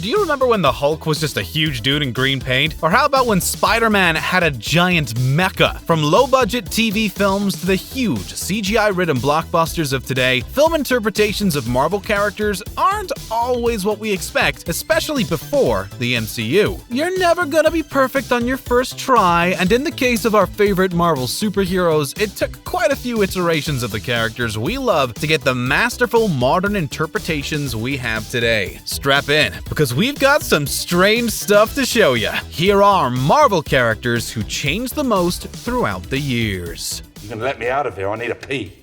Do you remember when the Hulk was just a huge dude in green paint? Or how about when SpiderMan had a giant mecha? From low-budget TV films to the huge CGI-ridden blockbusters of today, film interpretations of Marvel characters aren't always what we expect, especially before the MCU. You're never gonna be perfect on your first try, and in the case of our favorite Marvel superheroes, it took quite a few iterations of the characters we love to get the masterful modern interpretations we have today. Strap in, because we've got some strange stuff to show you. Here are Marvel characters who changed the most throughout the years. You can let me out of here, I need a pee.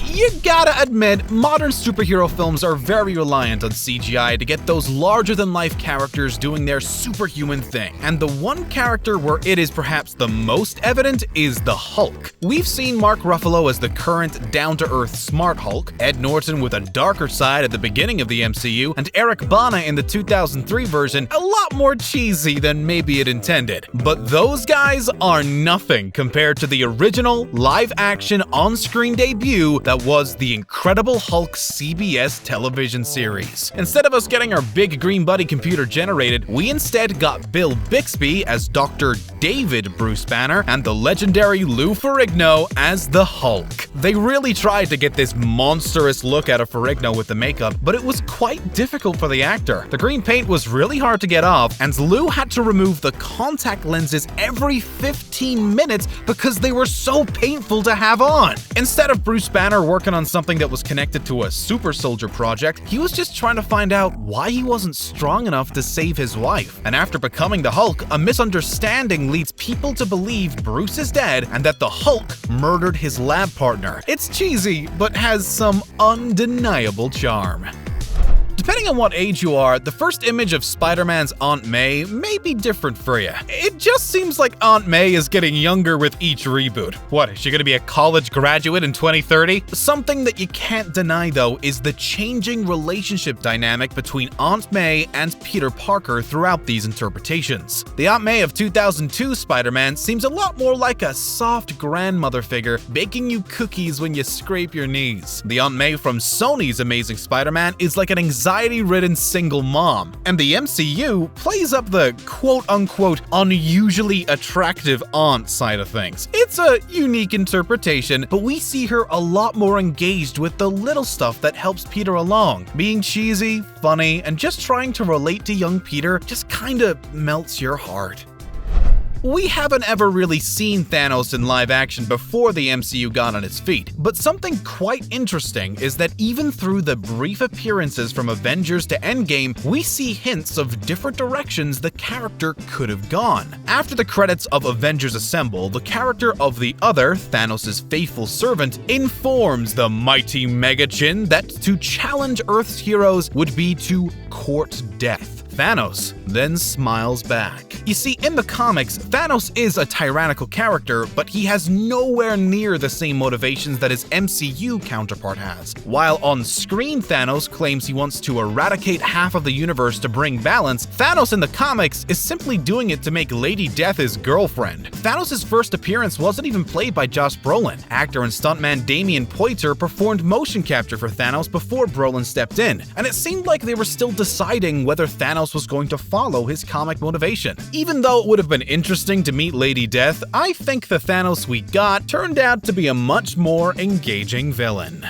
You gotta admit, modern superhero films are very reliant on CGI to get those larger-than-life characters doing their superhuman thing. And the one character where it is perhaps the most evident is the Hulk. We've seen Mark Ruffalo as the current down-to-earth smart Hulk, Ed Norton with a darker side at the beginning of the MCU, and Eric Bana in the 2003 version a lot more cheesy than maybe it intended. But those guys are nothing compared to the original, live-action, on-screen debut that was the Incredible Hulk CBS television series. Instead of us getting our big green buddy computer generated, we instead got Bill Bixby as Dr. David Bruce Banner and the legendary Lou Ferrigno as the Hulk. They really tried to get this monstrous look out of Ferrigno with the makeup, but it was quite difficult for the actor. The green paint was really hard to get off, and Lou had to remove the contact lenses every 15 minutes because they were so painful to have on. Instead of Bruce Banner working on something that was connected to a super soldier project, he was just trying to find out why he wasn't strong enough to save his wife. And after becoming the Hulk, a misunderstanding leads people to believe Bruce is dead and that the Hulk murdered his lab partner. It's cheesy, but has some undeniable charm. Depending on what age you are, the first image of Spider-Man's Aunt May be different for you. It just seems like Aunt May is getting younger with each reboot. What, is she gonna be a college graduate in 2030? Something that you can't deny though is the changing relationship dynamic between Aunt May and Peter Parker throughout these interpretations. The Aunt May of 2002 Spider-Man seems a lot more like a soft grandmother figure baking you cookies when you scrape your knees. The Aunt May from Sony's Amazing Spider-Man is like an anxiety-ridden single mom, and the MCU plays up the quote-unquote unusually attractive aunt side of things. It's a unique interpretation, but we see her a lot more engaged with the little stuff that helps Peter along. Being cheesy, funny, and just trying to relate to young Peter just kinda melts your heart. We haven't ever really seen Thanos in live action before the MCU got on its feet, but something quite interesting is that even through the brief appearances from Avengers to Endgame, we see hints of different directions the character could have gone. After the credits of Avengers Assemble, the character of the other, Thanos' faithful servant, informs the mighty Megachin that to challenge Earth's heroes would be to court death. Thanos then smiles back. You see, in the comics, Thanos is a tyrannical character, but he has nowhere near the same motivations that his MCU counterpart has. While on screen Thanos claims he wants to eradicate half of the universe to bring balance, Thanos in the comics is simply doing it to make Lady Death his girlfriend. Thanos' first appearance wasn't even played by Josh Brolin. Actor and stuntman Damian Poitier performed motion capture for Thanos before Brolin stepped in, and it seemed like they were still deciding whether Thanos was going to follow his comic motivation. Even though it would have been interesting to meet Lady Death, I think the Thanos we got turned out to be a much more engaging villain.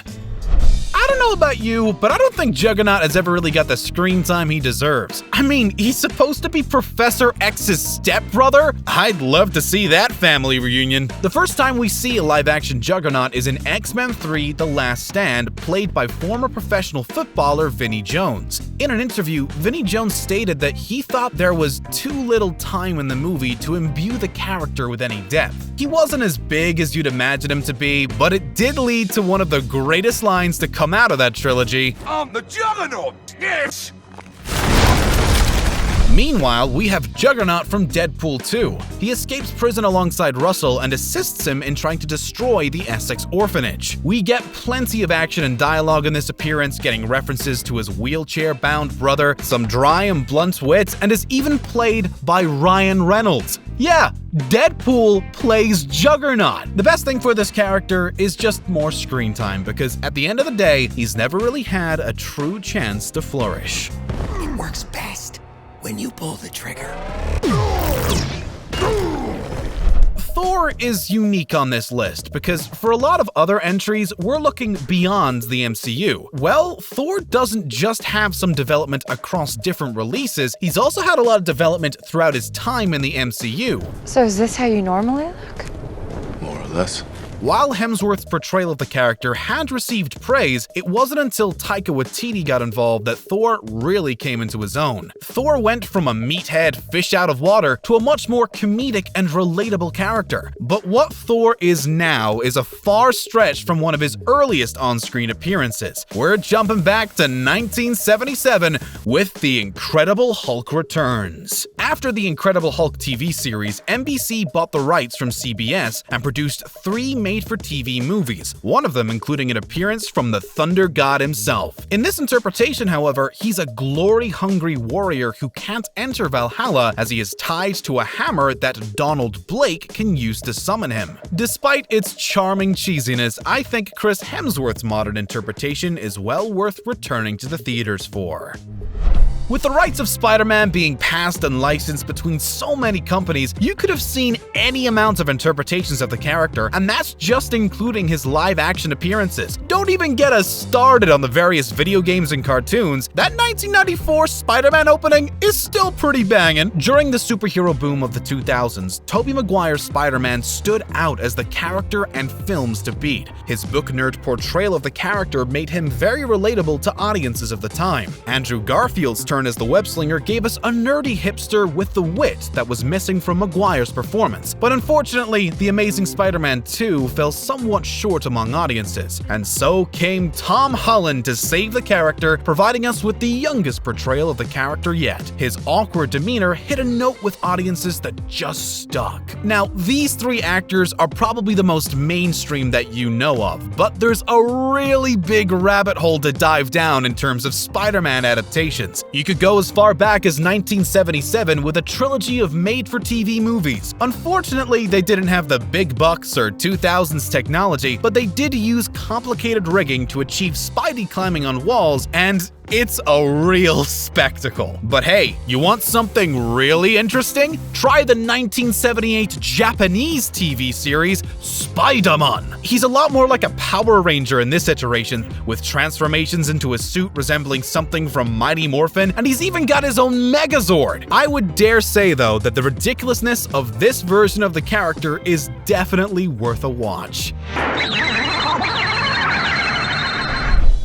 I don't know about you, but I don't think Juggernaut has ever really got the screen time he deserves. I mean, he's supposed to be Professor X's stepbrother? I'd love to see that family reunion. The first time we see a live-action Juggernaut is in X-Men 3: The Last Stand, played by former professional footballer Vinnie Jones. In an interview, Vinnie Jones stated that he thought there was too little time in the movie to imbue the character with any depth. He wasn't as big as you'd imagine him to be, but it did lead to one of the greatest lines to come out of that trilogy. I'm the Juggernaut, yes! Meanwhile, we have Juggernaut from Deadpool 2. He escapes prison alongside Russell and assists him in trying to destroy the Essex orphanage. We get plenty of action and dialogue in this appearance, getting references to his wheelchair-bound brother, some dry and blunt wit, and is even played by Ryan Reynolds. Yeah, Deadpool plays Juggernaut. The best thing for this character is just more screen time, because at the end of the day, he's never really had a true chance to flourish. works best when you pull the trigger. Thor is unique on this list because for a lot of other entries, we're looking beyond the MCU. Well, Thor doesn't just have some development across different releases, he's also had a lot of development throughout his time in the MCU. So is this how you normally look? More or less. While Hemsworth's portrayal of the character had received praise, it wasn't until Taika Waititi got involved that Thor really came into his own. Thor went from a meathead fish out of water to a much more comedic and relatable character. But what Thor is now is a far stretch from one of his earliest on-screen appearances. We're jumping back to 1977 with The Incredible Hulk returns. After the Incredible Hulk TV series, NBC bought the rights from CBS and produced 3 made-for-TV movies, one of them including an appearance from the Thunder God himself. In this interpretation, however, he's a glory-hungry warrior who can't enter Valhalla as he is tied to a hammer that Donald Blake can use to summon him. Despite its charming cheesiness, I think Chris Hemsworth's modern interpretation is well worth returning to the theaters for. With the rights of Spider-Man being passed and licensed between so many companies, you could have seen any amount of interpretations of the character, and that's just including his live-action appearances. Don't even get us started on the various video games and cartoons. That 1994 Spider-Man opening is still pretty banging. During the superhero boom of the 2000s, Tobey Maguire's Spider-Man stood out as the character and films to beat. His book nerd portrayal of the character made him very relatable to audiences of the time. Andrew Garfield's turn as the web-slinger gave us a nerdy hipster with the wit that was missing from Maguire's performance. But unfortunately, The Amazing Spider-Man 2 fell somewhat short among audiences, and so came Tom Holland to save the character, providing us with the youngest portrayal of the character yet. His awkward demeanor hit a note with audiences that just stuck. Now, these 3 actors are probably the most mainstream that you know of, but there's a really big rabbit hole to dive down in terms of Spider-Man adaptations. You could go as far back as 1977 with a trilogy of made-for-TV movies. Unfortunately, they didn't have the big bucks or 2000s technology, but they did use complicated rigging to achieve Spidey climbing on walls, and it's a real spectacle. But hey, you want something really interesting? Try the 1978 Japanese TV series SpiderMan. He's a lot more like a Power Ranger in this iteration, with transformations into a suit resembling something from Mighty Morphin, and he's even got his own Megazord. I would dare say, though, that the ridiculousness of this version of the character is definitely worth a watch.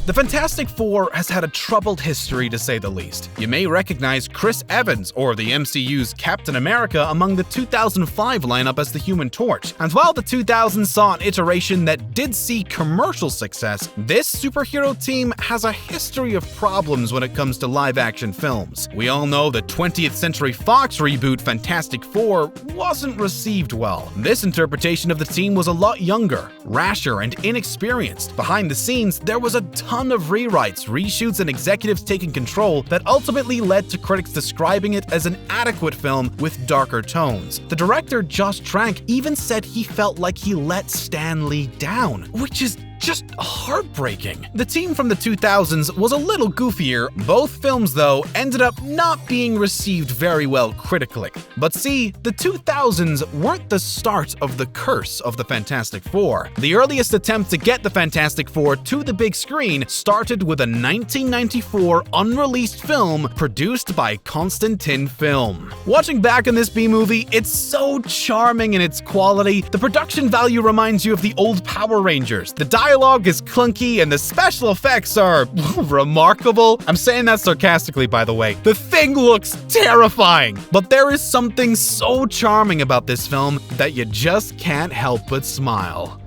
The Fantastic Four has had a troubled history, to say the least. You may recognize Chris Evans, or the MCU's Captain America, among the 2005 lineup as the Human Torch. And while the 2000s saw an iteration that did see commercial success, this superhero team has a history of problems when it comes to live-action films. We all know the 20th Century Fox reboot Fantastic Four wasn't received well. This interpretation of the team was a lot younger, rasher, and inexperienced. Behind the scenes, there was a ton of rewrites, reshoots, and executives taking control that ultimately led to critics describing it as an adequate film with darker tones. The director, Josh Trank, even said he felt like he let Stan Lee down, which is just heartbreaking. The team from the 2000s was a little goofier. Both films, though, ended up not being received very well critically. But see, the 2000s weren't the start of the curse of the Fantastic Four. The earliest attempt to get the Fantastic Four to the big screen started with a 1994 unreleased film produced by Constantin Film. Watching back on this B-movie, it's so charming in its quality. The production value reminds you of the old Power Rangers. The dialogue is clunky and the special effects are remarkable. I'm saying that sarcastically, by the way. The Thing looks terrifying, but there is something so charming about this film that you just can't help but smile.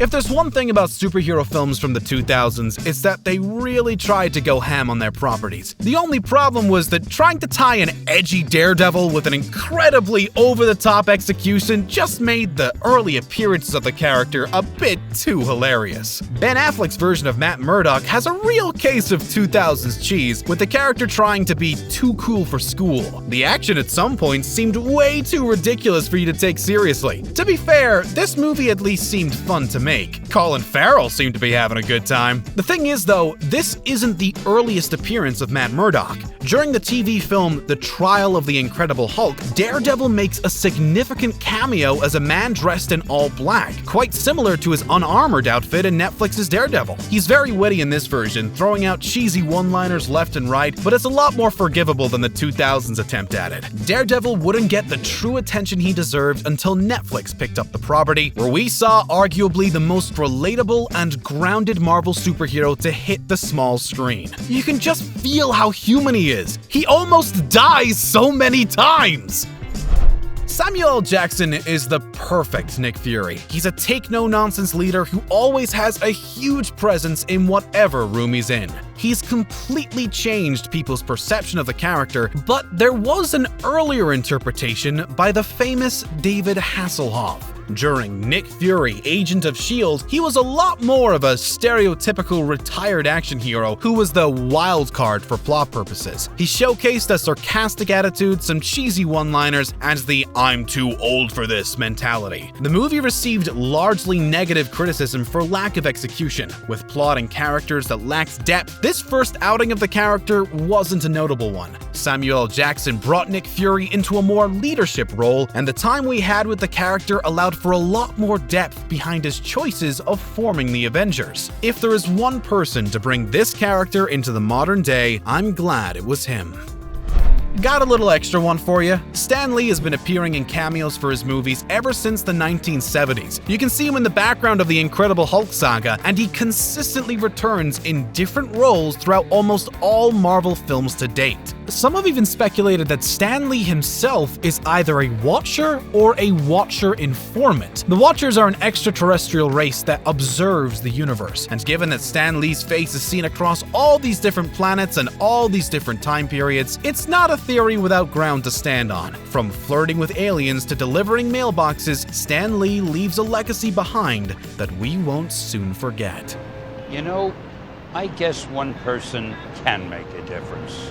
If there's one thing about superhero films from the 2000s, it's that they really tried to go ham on their properties. The only problem was that trying to tie an edgy Daredevil with an incredibly over-the-top execution just made the early appearances of the character a bit too hilarious. Ben Affleck's version of Matt Murdock has a real case of 2000s cheese, with the character trying to be too cool for school. The action at some points seemed way too ridiculous for you to take seriously. To be fair, this movie at least seemed fun to me. make. Colin Farrell seemed to be having a good time. The thing is though, this isn't the earliest appearance of Matt Murdock. During the TV film The Trial of the Incredible Hulk, Daredevil makes a significant cameo as a man dressed in all black, quite similar to his unarmored outfit in Netflix's Daredevil. He's very witty in this version, throwing out cheesy one-liners left and right, but it's a lot more forgivable than the 2000s attempt at it. Daredevil wouldn't get the true attention he deserved until Netflix picked up the property, where we saw arguably the most relatable and grounded Marvel superhero to hit the small screen. You can just feel how human he is. He almost dies so many times! Samuel L. Jackson is the perfect Nick Fury. He's a take-no-nonsense leader who always has a huge presence in whatever room he's in. He's completely changed people's perception of the character, but there was an earlier interpretation by the famous David Hasselhoff. During Nick Fury, Agent of S.H.I.E.L.D., he was a lot more of a stereotypical retired action hero who was the wild card for plot purposes. He showcased a sarcastic attitude, some cheesy one-liners, and the "I'm too old for this" mentality. The movie received largely negative criticism for lack of execution, with plot and characters that lacked depth. This first outing of the character wasn't a notable one. Samuel L. Jackson brought Nick Fury into a more leadership role, and the time we had with the character allowed for a lot more depth behind his choices of forming the Avengers. If there is one person to bring this character into the modern day, I'm glad it was him. Got a little extra one for you. Stan Lee has been appearing in cameos for his movies ever since the 1970s. You can see him in the background of the Incredible Hulk saga, and he consistently returns in different roles throughout almost all Marvel films to date. Some have even speculated that Stan Lee himself is either a Watcher or a Watcher informant. The Watchers are an extraterrestrial race that observes the universe, and given that Stan Lee's face is seen across all these different planets and all these different time periods, it's not a theory without ground to stand on. From flirting with aliens to delivering mailboxes, Stan Lee leaves a legacy behind that we won't soon forget. You know, I guess one person can make a difference.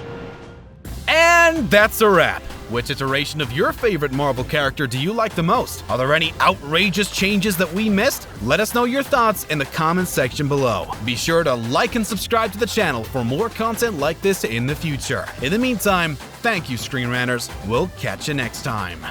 And that's a wrap. Which iteration of your favorite Marvel character do you like the most? Are there any outrageous changes that we missed? Let us know your thoughts in the comments section below. Be sure to like and subscribe to the channel for more content like this in the future. In the meantime, thank you, ScreenRanters. We'll catch you next time.